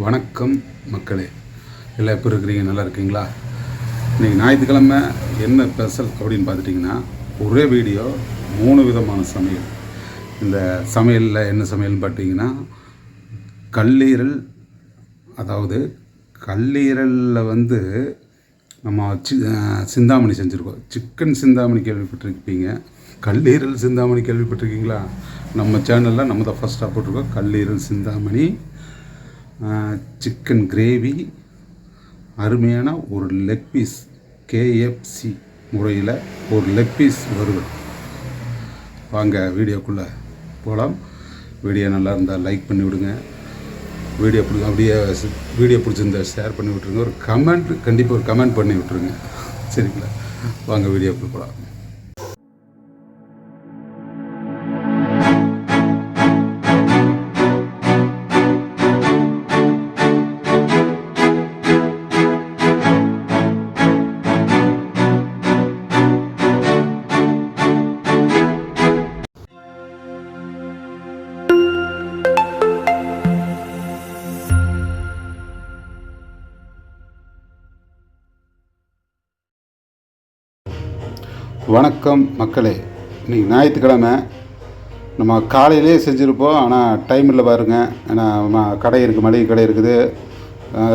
வணக்கம் மக்களே, எல்லாம் எப்போ இருக்கிறீங்க? நல்லா இருக்கீங்களா? இன்றைக்கி ஞாயிற்றுக்கிழமை என்ன ஸ்பெஷல் அப்படின்னு பார்த்துட்டிங்கன்னா, ஒரே வீடியோ 3 விதமான சமையல். இந்த சமையலில் என்ன சமையல்னு பார்த்தீங்கன்னா, கல்லீரல். அதாவது கல்லீரலில் நம்ம சிந்தாமணி செஞ்சுருக்கோம். சிக்கன் சிந்தாமணி கேள்விப்பட்டிருப்பீங்க. கல்லீரல் சிந்தாமணி கேள்விப்பட்டிருக்கீங்களா? நம்ம சேனலில் நம்ம தான் ஃபஸ்ட்டாக போட்டிருக்கோம். கல்லீரல் சிந்தாமணி, சிக்கன் கிரேவி, அருமையான ஒரு லெக் பீஸ், KFC முறையில் ஒரு லெக் பீஸ் வறுவல். வாங்க வீடியோக்குள்ளே போகலாம். வீடியோ நல்லா இருந்தால் லைக் பண்ணி விடுங்க. வீடியோ பிடிச்சிருந்தா ஷேர் பண்ணி விட்ருங்க. ஒரு கமெண்ட், கண்டிப்பாக ஒரு கமெண்ட் பண்ணி விட்ருங்க. சரிங்களா? வாங்க வீடியோக்குள்ளே போகலாம். வணக்கம் மக்களே, இன்றைக்கி ஞாயிற்றுக்கிழமை. நம்ம காலையிலே செஞ்சுருப்போம், ஆனால் டைம் இல்லை பாருங்கள். ஏன்னா கடை இருக்குது, மளிகை கடை இருக்குது,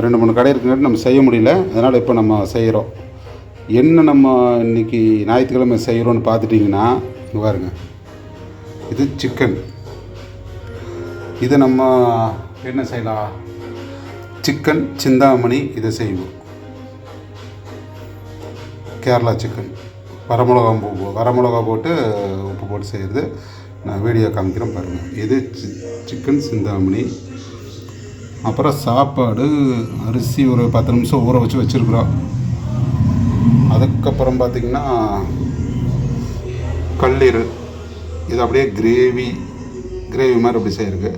2-3 கடை இருக்குங்கிறது நம்ம செய்ய முடியல. அதனால் இப்போ நம்ம செய்கிறோம். என்ன நம்ம இன்றைக்கி ஞாயிற்றுக்கிழமை செய்கிறோன்னு பார்த்துட்டிங்கன்னா, இங்கே பாருங்கள், இது சிக்கன். இதை நம்ம என்ன செய்யலாம்? சிக்கன் சிந்தாமணி இதை செய்வோம். கேரளா சிக்கன் வரமிளகா போட்டு உப்பு போட்டு செய்கிறது. நான் வீடியோ காமிக்கிறேன் பாருங்கள். இது சிக்கன் சிந்தாமணி. அப்புறம் சாப்பாடு, அரிசி ஒரு 10 நிமிஷம் ஊற வச்சுருக்குறோம். அதுக்கப்புறம் பார்த்திங்கன்னா கல்லீரல், இது அப்படியே கிரேவி மாதிரி அப்படி செய்கிறது.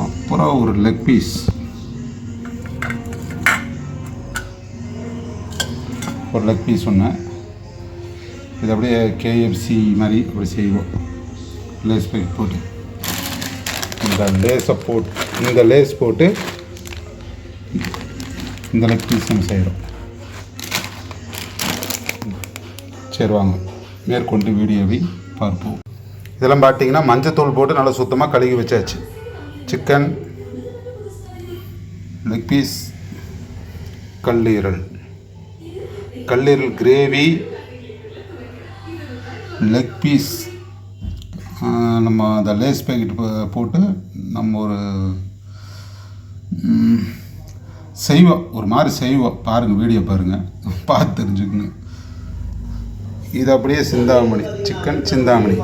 அப்புறம் ஒரு லெக் பீஸ், ஒன்று. இது அப்படியே KFC மாதிரி அப்படி செய்வோம். லேஸ் பேக் போட்டு, இந்த லேஸ் போட்டு இந்த லெக் பீஸ் நம்ம செய்கிறோம். சரி வாங்க மேற்கொண்டு வீடியோவை பார்ப்போம். இதெல்லாம் பார்த்தீங்கன்னா மஞ்சத்தூள் போட்டு நல்லா சுத்தமாக கழுகி வச்சாச்சு. சிக்கன், லெக் பீஸ், கல்லீரல் கிரேவி, லெக் பீஸ். நம்ம அந்த லேஸ் பேக்கெட் போட்டு நம்ம ஒரு மாதிரி செய்வோம். பாருங்கள், வீடியோ பாருங்கள், பார்த்து தெரிஞ்சுக்கணும். இது அப்படியே சிந்தாமணி, சிக்கன் சிந்தாமணி.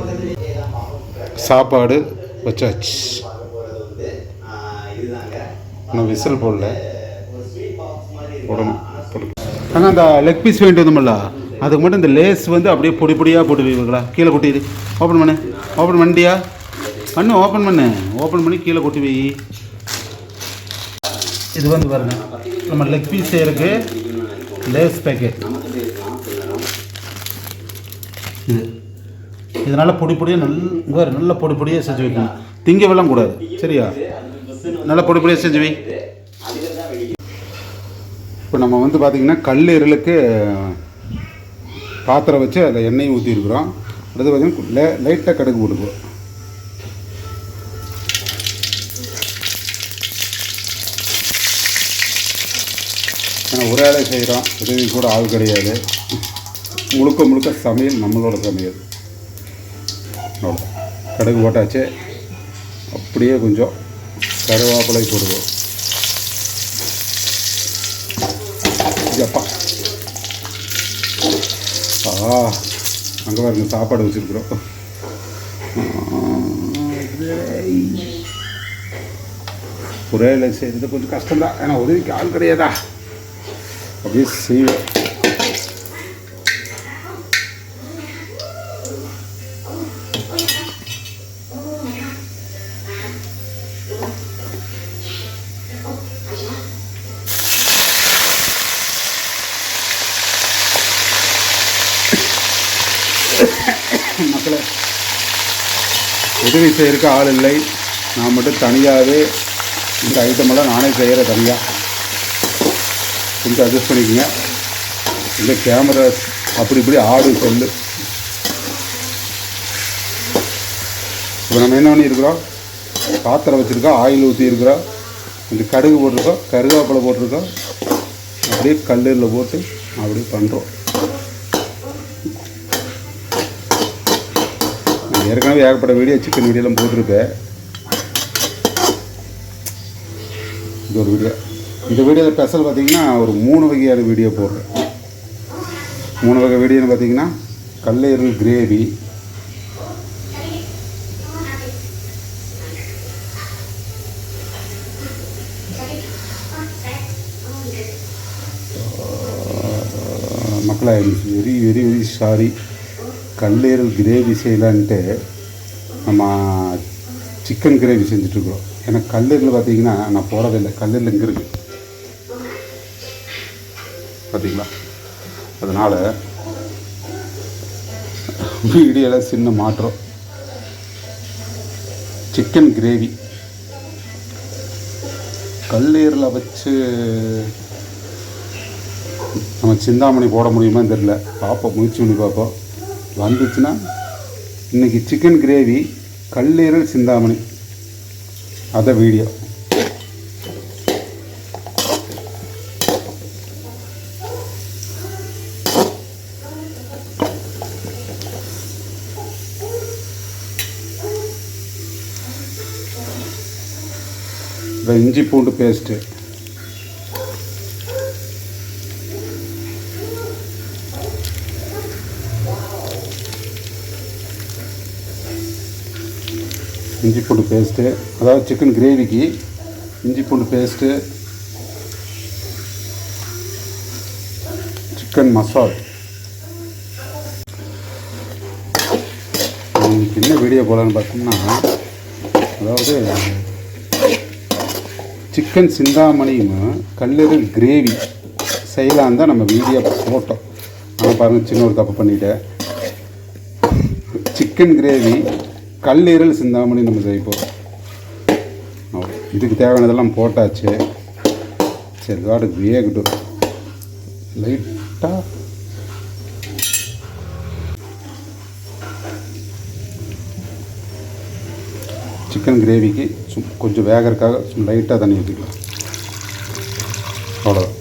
சாப்பாடு வச்சாச்சு. நான் விசில் போடல, போடணும். ஆனால் அந்த லெக் பீஸ் வேண்டி வந்தோம்ல, அதுக்கு மட்டும் இந்த லேஸ் அப்படியே பொடியாக போட்டு வைங்களா. கீழே கொட்டிடு. ஓப்பன் பண்ணிட்டியா? ஓப்பன் பண்ணி கீழே கொட்டி வை. இது பாருங்க, நம்ம லெக் பீஸ் செய்யறதுக்கு லேஸ் பேக்கெட். இது நல்லா பொடியாக நல்ல பொடியாக செஞ்சு வைக்கணும். திங்க வெள்ளம் கூடாது, சரியா? நல்லா பொடியாக செஞ்சு வை. இப்போ நம்ம பார்த்திங்கன்னா கல்லீரலுக்கு பாத்திரம் வச்சு அதில் எண்ணெயும் ஊற்றிருக்குறோம். அடுத்து பார்த்திங்கன்னா லைட்டாக கடுகு போட்டுக்குவோம். ஏன்னா ஒரு வேலை செய்கிறோம், உதவி கூட ஆள் கிடையாது. முழுக்க சமையல் நம்மளோட சமையல். அவ்வளோ கடுகு போட்டாச்சு. அப்படியே கொஞ்சம் கருவேப்பிலை போடுவோம். அப்பா அங்கே பாருங்க, சாப்பாடு வச்சுருக்குறோம். புறையில செய்கிறது கொஞ்சம் கஷ்டம்தான், ஏன்னா உதவிக்கு ஆள் கிடையாதா. அப்படியே செய்வோம். மக்களே, உதவி செய்யறதுக்கு ஆள் இல்லை. நான் மட்டும் தனியாகவே இந்த ஐட்டமெல்லாம் நானே செய்கிற தனியாக கொஞ்சம் அட்ஜஸ்ட் பண்ணிக்கோங்க. இந்த கேமரா அப்படி இப்படி ஆடு சொல்லு. இப்போ நம்ம என்ன பண்ணியிருக்கிறோம், பாத்திரம் வச்சுருக்கோம், ஆயில் ஊற்றிருக்கிறோம், கொஞ்சம் கடுகு போட்டிருக்கோம், கருவேப்பிலை போட்டிருக்கோம், அப்படியே கல்லில் போட்டு அப்படியே பண்ணுறோம். ஏற்கனவே ஏகப்பட்ட வீடியோ சிக்கன் வீடியோலாம் போட்டிருப்பேன். இது ஒரு வீடியோ. இந்த வீடியோவில் ஸ்பெஷல் பார்த்திங்கன்னா ஒரு 3 வகையான வீடியோ போடுறேன். 3 வகை வீடியோன்னு பார்த்திங்கன்னா கல்லீரல் கிரேவி, மக்களை வெரி வெரி வெரி சாரி, கல்லீரல் கிரேவி செய்யலான்ட்டு நம்ம சிக்கன் கிரேவி செஞ்சிட்ருக்குறோம். ஏன்னா கல்லீரல் பார்த்திங்கன்னா நான் போகிறதில்லை, கல்லீரல் இங்கே இருக்குது பார்த்திங்களா. அதனால் வீடியோவில் சின்ன மாற்றம். சிக்கன் கிரேவி கல்லீரலை வச்சு நம்ம சிந்தாமணி போட முடியுமான்னு தெரில, பார்ப்போம், முயற்சி பண்ணி பார்ப்போம். வந்துச்சுன்னா இன்றைக்கி சிக்கன் கிரேவி கல்லீரல் சிந்தாமணி அதை வீடியோ. இஞ்சி பூண்டு பேஸ்ட்டு, இஞ்சி பூண்டு பேஸ்ட்டு, அதாவது சிக்கன் கிரேவிக்கு இஞ்சி பூண்டு பேஸ்ட்டு, சிக்கன் மசாலா. இன்னைக்கு என்ன வீடியோ போடலான்னு பார்த்தோம்னா, அதாவது சிக்கன் சிந்தாமணியும் கல்லீரல் கிரேவி செய்யலான்னு தான் நம்ம வீடியோ போட்டோம். ஆனால் பாருங்கள், சின்ன ஒரு தப்பு பண்ணிவிட்டேன். சிக்கன் கிரேவி கல்லீரல் சிந்தாமணி நம்ம செய்ய போகிறோம். இதுக்கு தேவையானதெல்லாம் போட்டாச்சு. சரி, காடு வேகட்டும். லைட்டாக சிக்கன் கிரேவிக்கு கொஞ்சம் வேகறதுக்காக லைட்டாக தண்ணி ஊற்றிக்கலாம், அவ்வளோதான்.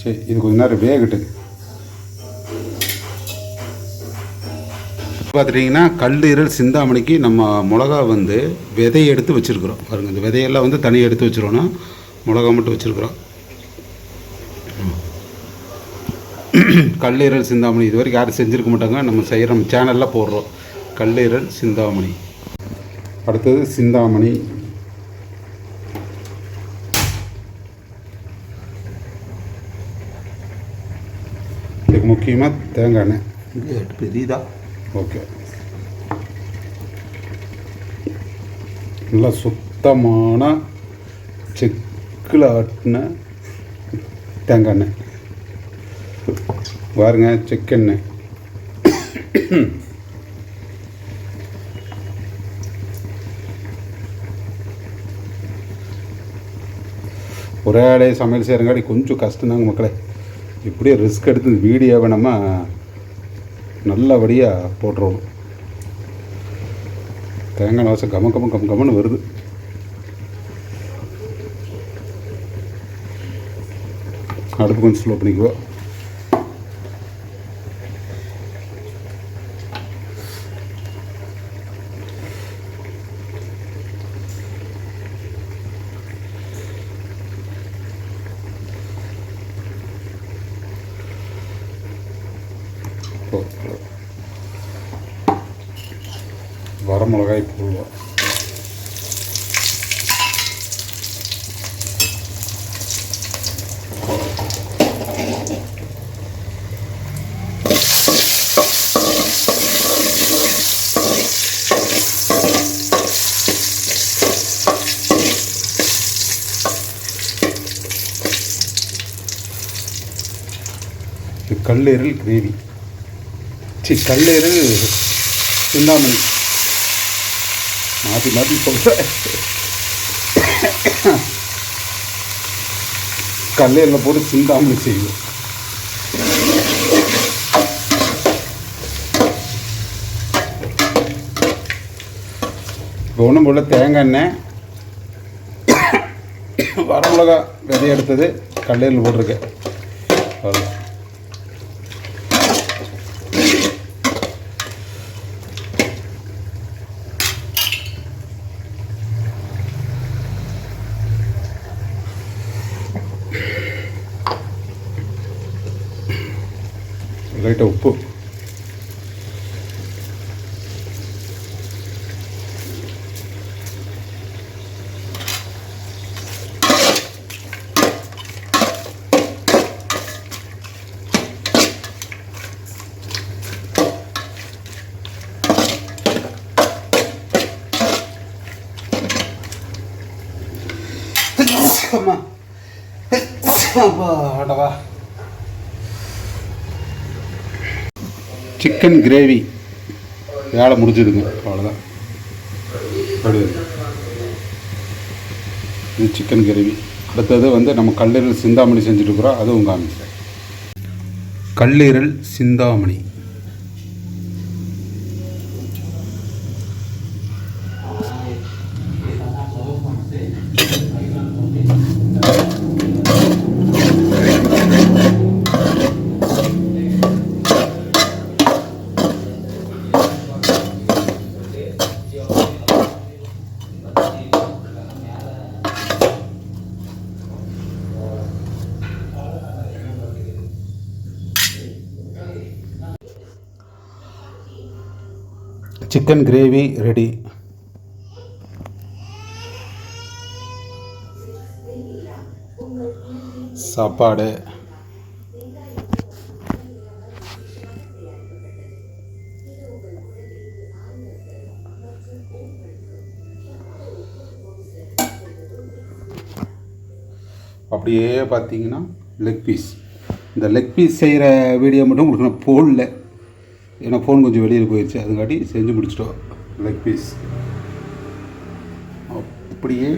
சரி, இது கொஞ்ச நேரம் வேகட்டு. பார்த்துட்டிங்கன்னா கல்லீரல் சிந்தாமணிக்கு நம்ம மிளகா வந்து விதையை எடுத்து வச்சுருக்குறோம் பாருங்கள். இந்த விதையெல்லாம் வந்து தனியாக எடுத்து வச்சுருவோன்னா, மிளகா மட்டும் வச்சுருக்குறோம். கல்லீரல் சிந்தாமணி இது வரைக்கும் யாரும் செஞ்சுருக்க மாட்டாங்க, நம்ம செய்கிற நம்ம சேனலில் போடுறோம் கல்லீரல் சிந்தாமணி. அடுத்தது சிந்தாமணி, இதுக்கு முக்கியமாக தேங்காய் எண்ணெய் பெரியதா. ஓகே, நல்லா சுத்தமான செக்கில் ஆட்டின தேங்காய் எண்ணெய் பாருங்க, செக்கெண்ணெய். ஒரே ஆளே சமையல் செய்கிறங்காடி கொஞ்சம் கஷ்டம்தாங்க மக்களே. இப்படியே ரிஸ்க் எடுத்து வீடியோவை நம்ம நல்லபடியாக போட்டுருவோம். தேங்காய் வாசம் கம்மன்னு வருது. அடுப்பு கொஞ்சம் ஸ்லோ பண்ணிக்குவோ. வரமிளகாய் போடுவோம். கல்லீரல் கிரேவி, கல்லீரல் சிந்தாமணி, மாற்றி மாற்றி சொல்கிறேன். கல்லீரலில் போட்டு சிந்தாமணி செய்வோம். இப்போ ஒன்றும் போல தேங்காய் எண்ணெய், வரமிளகா விதைய எடுத்தது கல்லீரல் போட்டிருக்கேன். லைட்டாக உப்பு, ஆடவா சிக்கன் கிரேவி வேலை முடிஞ்சுதுங்க. அவ்வளோதான். இது சிக்கன் கிரேவி. அடுத்தது வந்து நம்ம கல்லீரல் சிந்தாமணி செஞ்சுட்டு இருக்கிறோம். அதுவும் காமிக்கிறேன். கல்லீரல் சிந்தாமணி சிக்கன் கிரேவி ரெடி. சாப்பாடு, அப்படியே பார்த்தீங்கன்னா லெக் பீஸ். இந்த லெக் பீஸ் செய்கிற வீடியோ மட்டும் உங்களுக்கு நான் போடல, ஏன்னா ஃபோன் கொஞ்சம் வெளியில் போயிடுச்சு. அதுக்காட்டி செஞ்சு முடிச்சிட்டோம். லெக் பீஸ் அப்படியே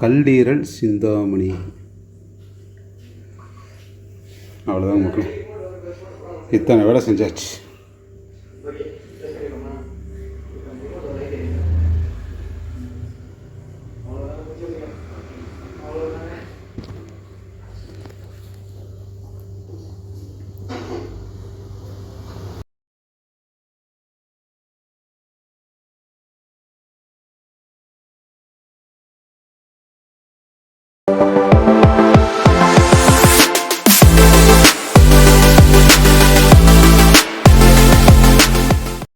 கல்லீரல் சிந்தாமணி. அவ்வளோதான் மக்கள், இத்தனை வேலை செஞ்சாச்சு.